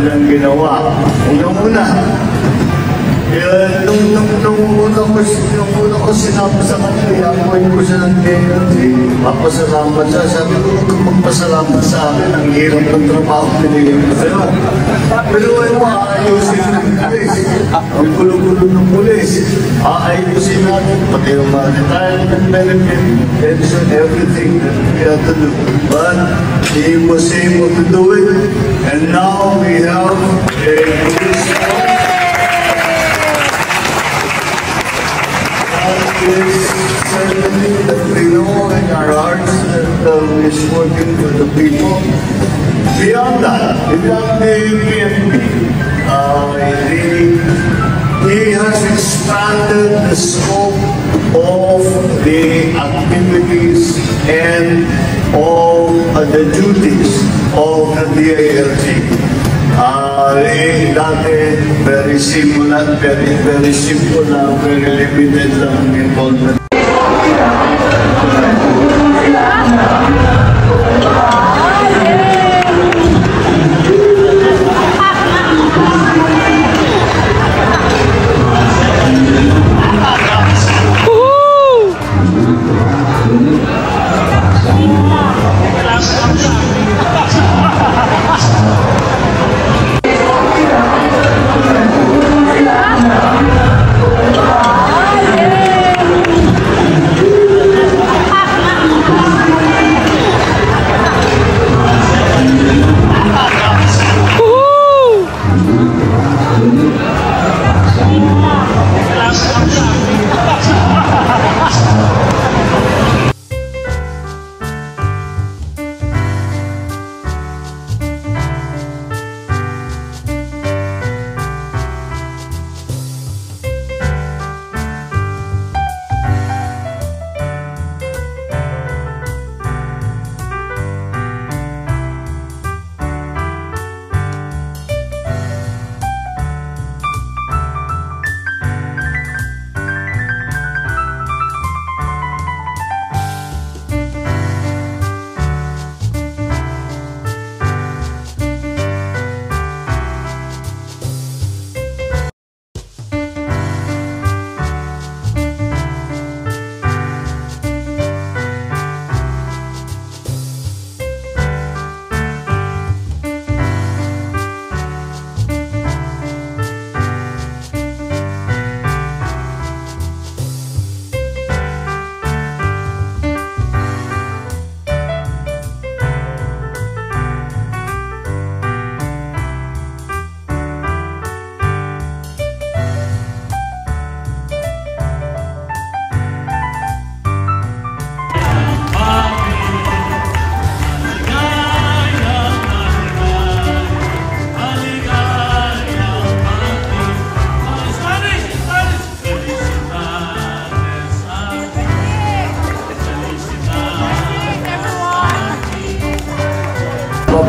kanyang ginawa. Unang-una, nung una ko sinabi sa kanya, i-appoint ko siya ng KLG, papasalamat siya. Sabi ko, huwag kang magpasalamat sa akin, ang hirap ng trabaho pinigyan ko sa'yo. Pero ay mo, aayusin ng pulis. Ang gulo-gulo ng pulis. Aayusin natin, pati yung mga retirement benefit, pension, everything that we have to do. But he was able to do it, and now we have a police force. Is certainly that we know in our hearts that is working for the people. Beyond that, beyond the PNP, he has expanded the scope of the activities and all the duties of the DILG. Dati, very simple lang, very limited lang ang involvement.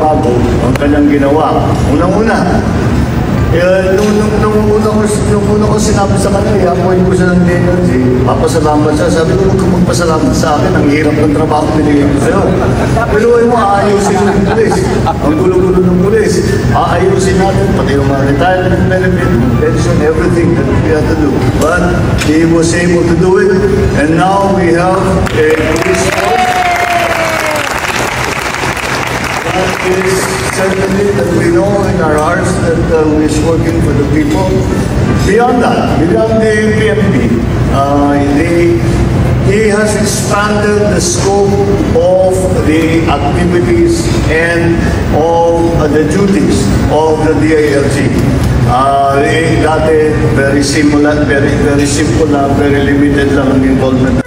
Bago ang kanyang ginawa. Unang-una, nung una ko sinabi sa kanya, i-appoint ko siya ng KLG, papasalamat siya. Sabi ko, huwag kang magpasalamat sa akin, ang hirap ng trabaho pinigyan ko sa'yo. Pero ay mo, aayusin ng pulis. Ang gulo-gulo ng pulis. Aayusin natin, pati yung mga retirement benefit, pension, everything that we have to do. But he was able to do it, and now we have a police force. Is certainly that we know in our hearts that is working for the people. Beyond that, beyond the PNP, he has expanded the scope of the activities and all the duties of the DILG. Dati, very simple lang, very limited lang ang involvement